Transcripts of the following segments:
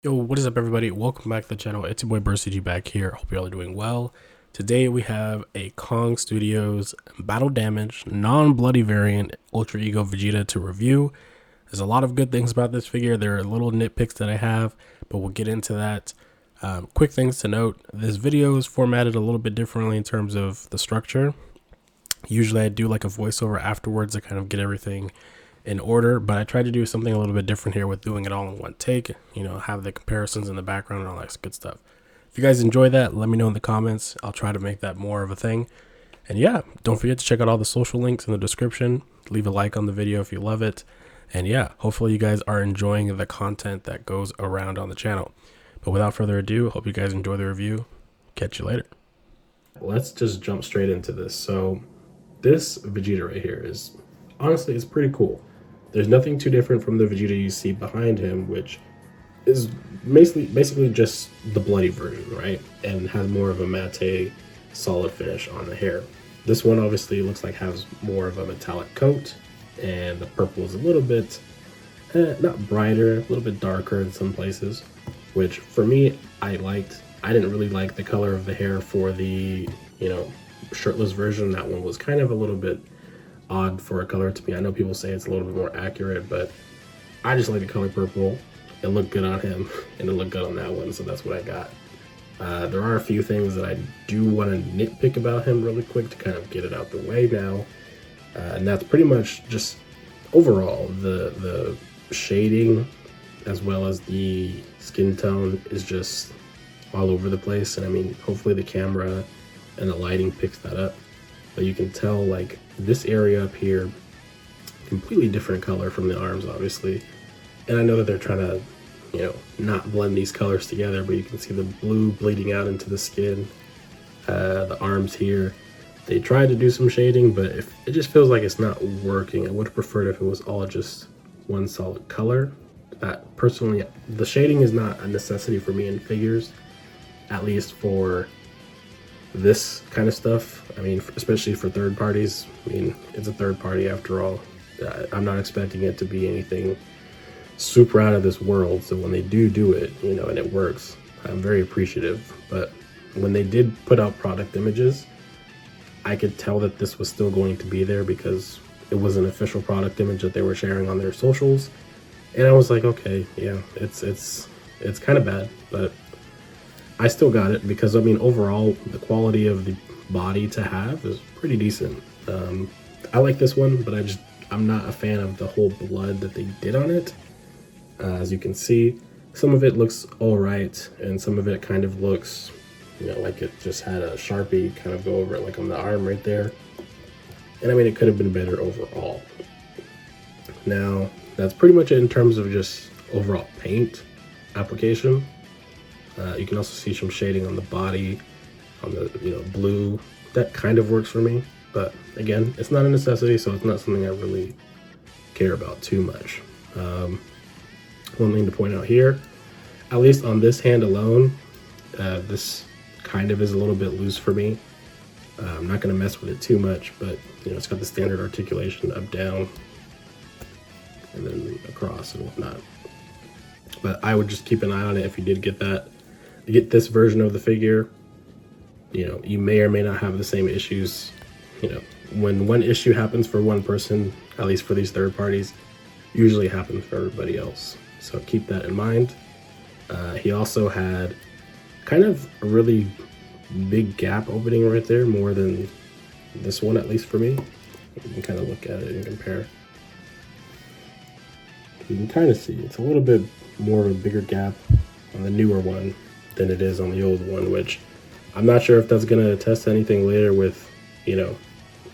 Yo, what is up everybody? Welcome back to the channel. It's your boy burstzgyt back here. Hope you all are doing well. Today we have a Kong Studios Battle Damage non-bloody variant Ultra Ego Vegeta to review. There's a lot of good things about this figure. There are little nitpicks that I have, but we'll get into that. Quick things to note, this video is formatted a little bit differently in terms of the structure. Usually I do like a voiceover afterwards to kind of get everything in order, but I tried to do something a little bit different here with doing it all in one take, have the comparisons in the background and all that good stuff. If you guys enjoy that, let me know in the comments. I'll try to make that more of a thing. And yeah, don't forget to check out all the social links in the description. Leave a like on the video if you love it. And yeah, hopefully you guys are enjoying the content that goes around on the channel. But without further ado, hope you guys enjoy the review. Catch you later. Let's just jump straight into this. So this Vegeta right here is honestly, it's pretty cool. There's nothing too different from the Vegeta you see behind him, which is basically just the bloody version, right? And has more of a matte, solid finish on the hair. This one obviously looks like has more of a metallic coat, and the purple is a little bit, not brighter, a little bit darker in some places, which for me, I liked. I didn't really like the color of the hair for the, shirtless version. That one was kind of a little bit odd for a color to me. I know people say it's a little bit more accurate, but I just like the color purple. It looked good on him, and it looked good on that one, so that's what I got. There are a few things that I do want to nitpick about him really quick to kind of get it out the way now, and that's pretty much just overall the shading as well as the skin tone is just all over the place. And I mean, hopefully the camera and the lighting picks that up, but you can tell like this area up here, completely different color from the arms, obviously. And I know that they're trying to, not blend these colors together, but you can see the blue bleeding out into the skin. The arms here, they tried to do some shading, but if it just feels like it's not working. I would have preferred if it was all just one solid color. Personally, the shading is not a necessity for me in figures, at least for this kind of stuff. I mean, especially for third parties. I mean, it's a third party after all. I'm not expecting it to be anything super out of this world, so when they do it, and it works, I'm very appreciative. But when they did put out product images, I could tell that this was still going to be there because it was an official product image that they were sharing on their socials, and I was like, okay, yeah, it's kind of bad, but I still got it because, I mean, overall, the quality of the body to have is pretty decent. I like this one, but I'm not a fan of the whole blood that they did on it. As you can see, some of it looks all right, and some of it kind of looks, like it just had a Sharpie kind of go over it, like on the arm right there. And I mean, it could have been better overall. Now, that's pretty much it in terms of just overall paint application. You can also see some shading on the body, on the blue. That kind of works for me, but again, it's not a necessity, so it's not something I really care about too much. One thing to point out here, at least on this hand alone, this kind of is a little bit loose for me. I'm not going to mess with it too much, but it's got the standard articulation up, down, and then across and whatnot. But I would just keep an eye on it if you did get that. You get this version of the figure, you may or may not have the same issues. When one issue happens for one person, at least for these third parties, usually happens for everybody else. So keep that in mind. He also had kind of a really big gap opening right there, more than this one, at least for me. You can kind of look at it and compare. You can kind of see it's a little bit more of a bigger gap on the newer one than it is on the old one, which I'm not sure if that's going to test anything later with,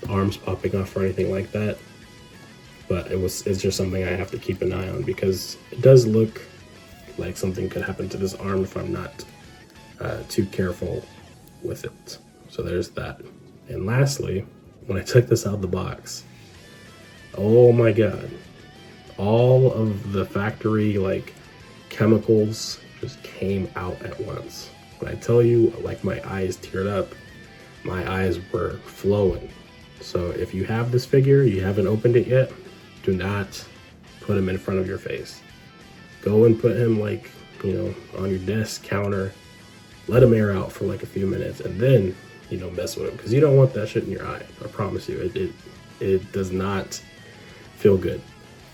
arms popping off or anything like that. But it's just something I have to keep an eye on because it does look like something could happen to this arm if I'm not too careful with it. So there's that. And lastly, when I took this out of the box, oh my god, all of the factory chemicals just came out at once. When I tell you, my eyes teared up, my eyes were flowing. So if you have this figure, you haven't opened it yet, do not put him in front of your face. Go and put him you know, on your desk counter, let them air out for like a few minutes, and then, you know, mess with them, because you don't want that shit in your eye. I promise you, it does not feel good.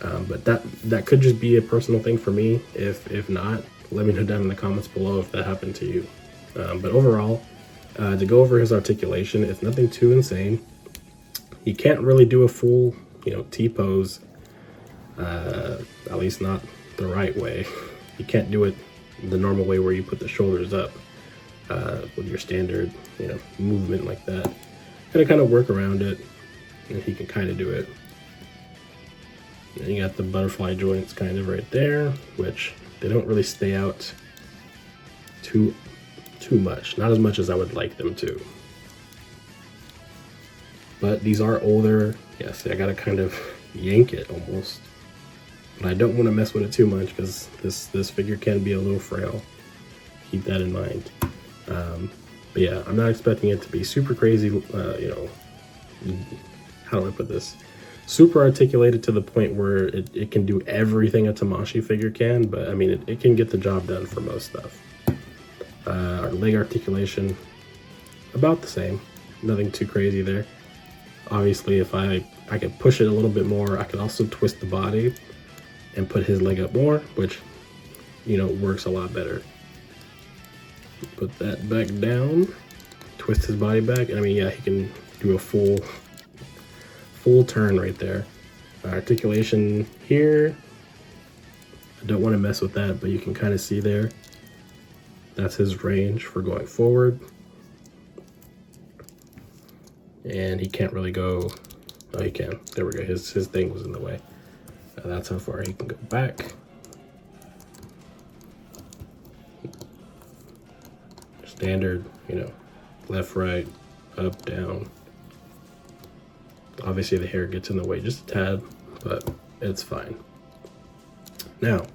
But that could just be a personal thing for me. If not, let me know down in the comments below if that happened to you. But overall, to go over his articulation, it's nothing too insane. He can't really do a full, you know, T-pose, at least not the right way. You can't do it the normal way where you put the shoulders up with your standard, you know, movement like that. Gotta kind of work around it, and he can kind of do it. And you got the butterfly joints kind of right there, which they don't really stay out too much. Not as much as I would like them to. But these are older. Yeah, see, I gotta kind of yank it almost. But I don't want to mess with it too much, because this figure can be a little frail. Keep that in mind. But yeah, I'm not expecting it to be super crazy, you know, how do I put this? Super articulated to the point where it can do everything a Tamashii figure can, but I mean, it can get the job done for most stuff. Our leg articulation, about the same. Nothing too crazy there. Obviously, if I could push it a little bit more, I could also twist the body and put his leg up more, which, you know, works a lot better. Put that back down, twist his body back. I mean, yeah, he can do a full turn right there. Articulation here, I don't want to mess with that, but you can kind of see there, that's his range for going forward. And he can't really go, oh, he can, there we go, his thing was in the way. That's how far he can go back. Standard, you know, left, right, up, down. Obviously the hair gets in the way just a tad, but it's fine. Now,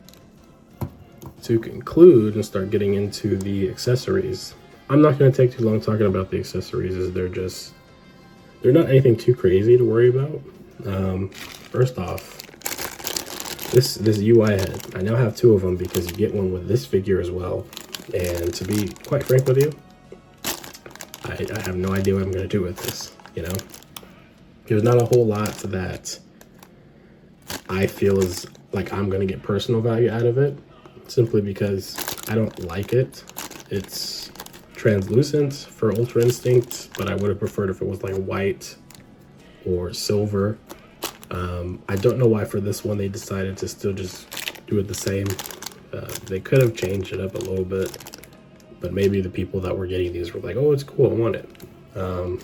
to conclude and start getting into the accessories, I'm not going to take too long talking about the accessories, as they're not anything too crazy to worry about. First off, this UI head, I now have two of them because you get one with this figure as well. And to be quite frank with you, I have no idea what I'm going to do with this, you know? There's not a whole lot that I feel is like I'm going to get personal value out of it, simply because I don't like it. It's translucent for Ultra Instinct, but I would have preferred if it was like white or silver. I don't know why for this one they decided to still just do it the same. They could have changed it up a little bit, but maybe the people that were getting these were like, oh, it's cool, I want it.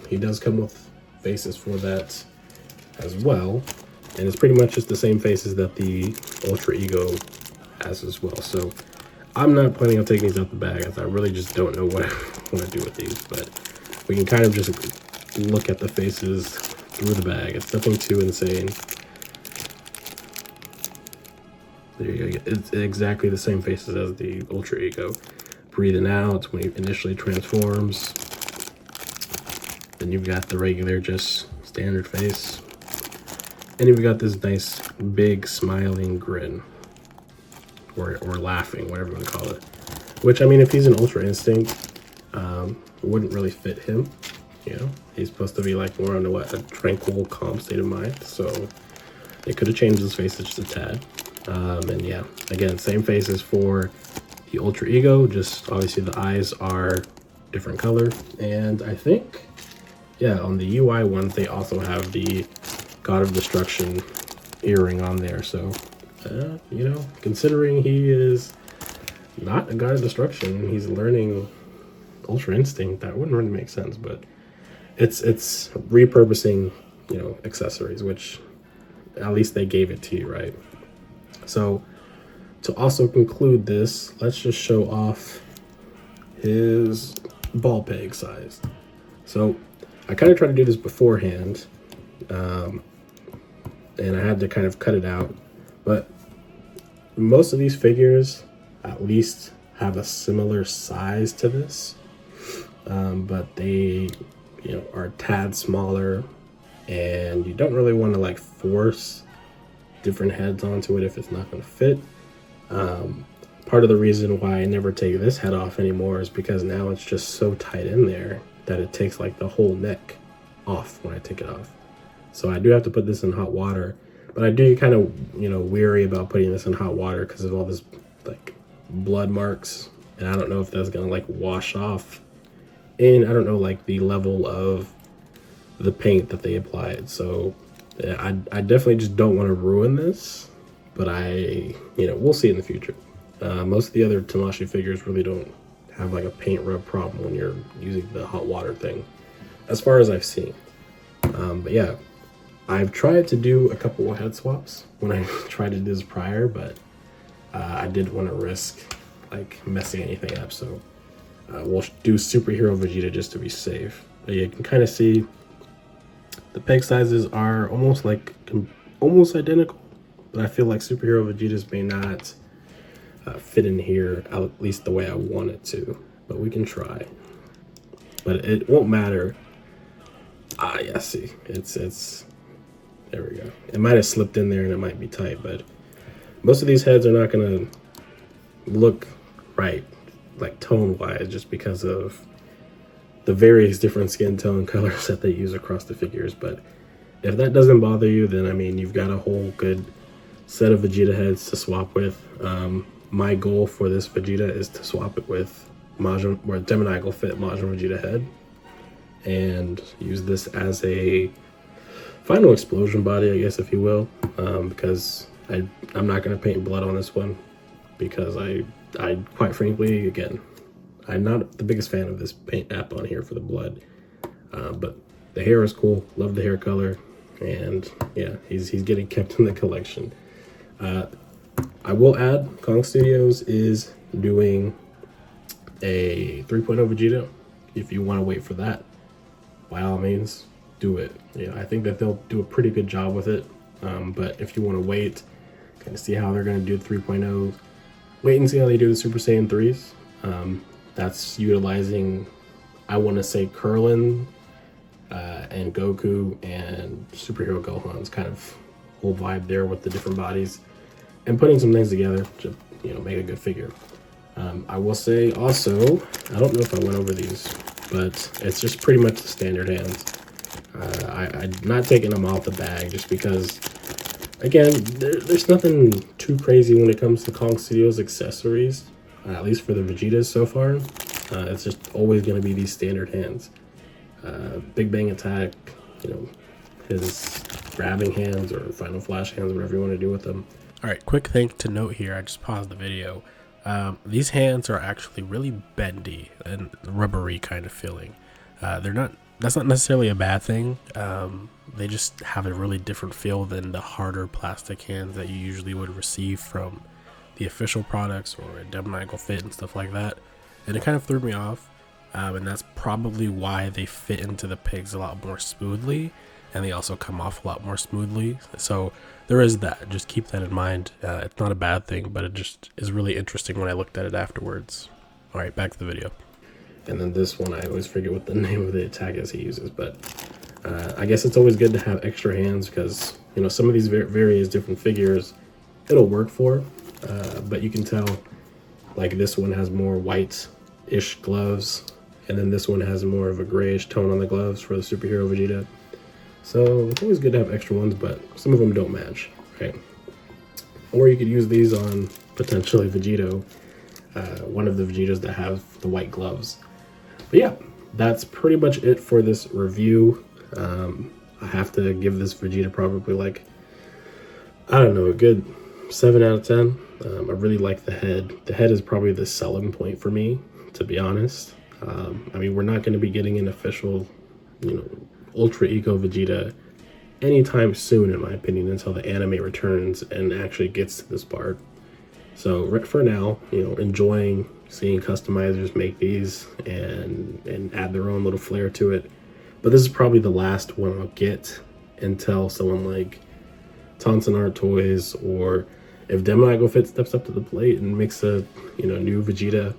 He does come with faces for that as well, and it's pretty much just the same faces that the Ultra Ego has as well. So I'm not planning on taking these out the bag, as I really just don't know what I want to do with these, but we can kind of just look at the faces through the bag. It's nothing too insane. There you go. It's exactly the same faces as the Ultra Ego. Breathing out when he initially transforms. Then you've got the regular, just standard face. And you've got this nice, big, smiling grin. Or laughing, whatever you want to call it. Which, I mean, if he's an Ultra Instinct, it wouldn't really fit him. You know, he's supposed to be like more on a tranquil, calm state of mind. So they could have changed his faces just a tad. And yeah, again, same faces for the Ultra Ego, just obviously the eyes are different color. And I think, yeah, on the UI ones, they also have the God of Destruction earring on there. So, you know, considering he is not a God of Destruction, he's learning Ultra Instinct, that wouldn't really make sense, but it's repurposing, you know, accessories, which at least they gave it to you, right? So to also conclude this, let's just show off his ball peg size. So I kind of tried to do this beforehand, and I had to kind of cut it out, but most of these figures at least have a similar size to this, but they, you know, are a tad smaller, and you don't really want to like force different heads onto it if it's not going to fit. part of the reason why I never take this head off anymore is because now it's just so tight in there that it takes like the whole neck off when I take it off. So I do have to put this in hot water, but I do kind of, you know, weary about putting this in hot water because of all this like blood marks, and I don't know if that's gonna like wash off. And I don't know like the level of the paint that they applied. So yeah, I definitely just don't want to ruin this, but we'll see in the future. Most of the other Tamashii figures really don't have like a paint rub problem when you're using the hot water thing, as far as I've seen. But yeah, I've tried to do a couple of head swaps when I tried to do this prior, but I didn't want to risk like messing anything up. So we'll do Superhero Vegeta just to be safe. But you can kind of see the peg sizes are almost identical, but I feel like Superhero Vegeta's may not fit in here, at least the way I want it to, but we can try. But it won't matter. Yeah, see, it's there we go. It might have slipped in there and it might be tight, but most of these heads are not gonna look right, like tone-wise, just because of the various different skin tone colors that they use across the figures. But if that doesn't bother you, then I mean, you've got a whole good set of Vegeta heads to swap with. My goal for this Vegeta is to swap it with Majin, where Demoniacal fit Majin Vegeta head, and use this as a final explosion body, I guess, if you will, because I'm not going to paint blood on this one, because I quite frankly, again, I'm not the biggest fan of this paint app on here for the blood, but the hair is cool. Love the hair color, and yeah, he's getting kept in the collection. I will add, Kong Studios is doing a 3.0 Vegeta. If you want to wait for that, by all means, do it. Yeah, I think that they'll do a pretty good job with it. But if you want to wait, kind of see how they're going to do 3.0, wait and see how they do the Super Saiyan 3s. That's utilizing, I want to say, Krillin and Goku and Superhero Gohan's kind of whole vibe there with the different bodies, and putting some things together to, you know, make a good figure. I will say also, I don't know if I went over these, but it's just pretty much the standard hands. I'm not taking them out the bag just because, again, there's nothing too crazy when it comes to Kong Studios accessories, at least for the Vegetas so far. It's just always going to be these standard hands. Big Bang Attack, you know, his grabbing hands or final flash hands, whatever you want to do with them. All right, quick thing to note here. I just paused the video. These hands are actually really bendy and rubbery kind of feeling. That's not necessarily a bad thing. They just have a really different feel than the harder plastic hands that you usually would receive from the official products or a Demoniacal fit and stuff like that. And it kind of threw me off. And that's probably why they fit into the pigs a lot more smoothly, and they also come off a lot more smoothly. So there is that. Just keep that in mind. It's not a bad thing, but it just is really interesting when I looked at it afterwards. All right, back to the video. And then this one, I always forget what the name of the attack is he uses, but I guess it's always good to have extra hands because, you know, some of these various different figures, it'll work for, but you can tell, like, this one has more white-ish gloves, and then this one has more of a grayish tone on the gloves for the Superhero Vegeta. So it's always good to have extra ones, but some of them don't match, right? Or you could use these on potentially Vegito, one of the Vegetas that have the white gloves. But yeah, that's pretty much it for this review. I have to give this Vegeta probably like, I don't know, a good 7 out of 10. I really like the head. The head is probably the selling point for me, to be honest. I mean, we're not going to be getting an official, you know, Ultra Eco Vegeta anytime soon, in my opinion, until the anime returns and actually gets to this part. So for now, you know, enjoying seeing customizers make these and add their own little flair to it. But this is probably the last one I'll get until someone like Tonson Art Toys, or if Demoniacal Fit steps up to the plate and makes a, you know, new Vegeta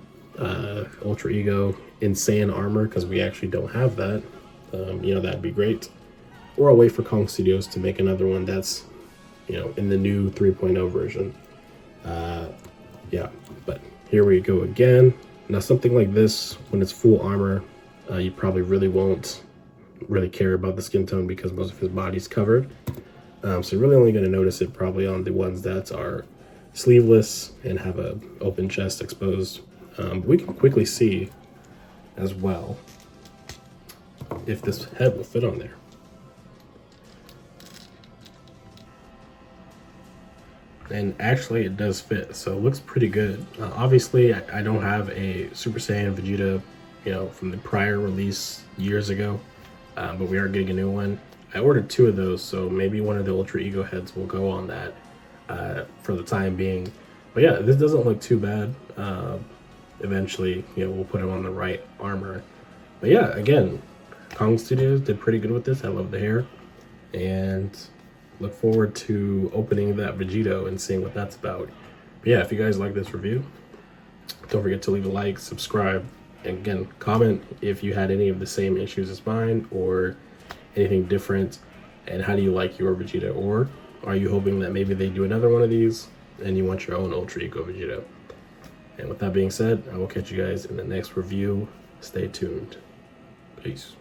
Ultra Ego Insane armor, because we actually don't have that. You know, that'd be great. Or I'll wait for Kong Studios to make another one that's, you know, in the new 3.0 version. yeah, but here we go again. Now something like this, when it's full armor, you probably really won't really care about the skin tone because most of his body's covered. So you're really only going to notice it probably on the ones that are sleeveless and have a open chest exposed. But we can quickly see as well if this head will fit on there. And actually it does fit, so it looks pretty good. Obviously I don't have a Super Saiyan Vegeta, you know, from the prior release years ago, but we are getting a new one. I ordered 2 of those, so maybe one of the Ultra Ego heads will go on that for the time being. But yeah, this doesn't look too bad. Eventually, you know, we'll put him on the right armor. But yeah, again, Kong Studios did pretty good with this. I love the hair, and look forward to opening that Vegeta and seeing what that's about. But yeah, if you guys like this review, don't forget to leave a like, subscribe, and again, comment if you had any of the same issues as mine or anything different, and how do you like your Vegeta, or are you hoping that maybe they do another one of these and you want your own Ultra Ego Vegeta? And with that being said, I will catch you guys in the next review. Stay tuned. Peace.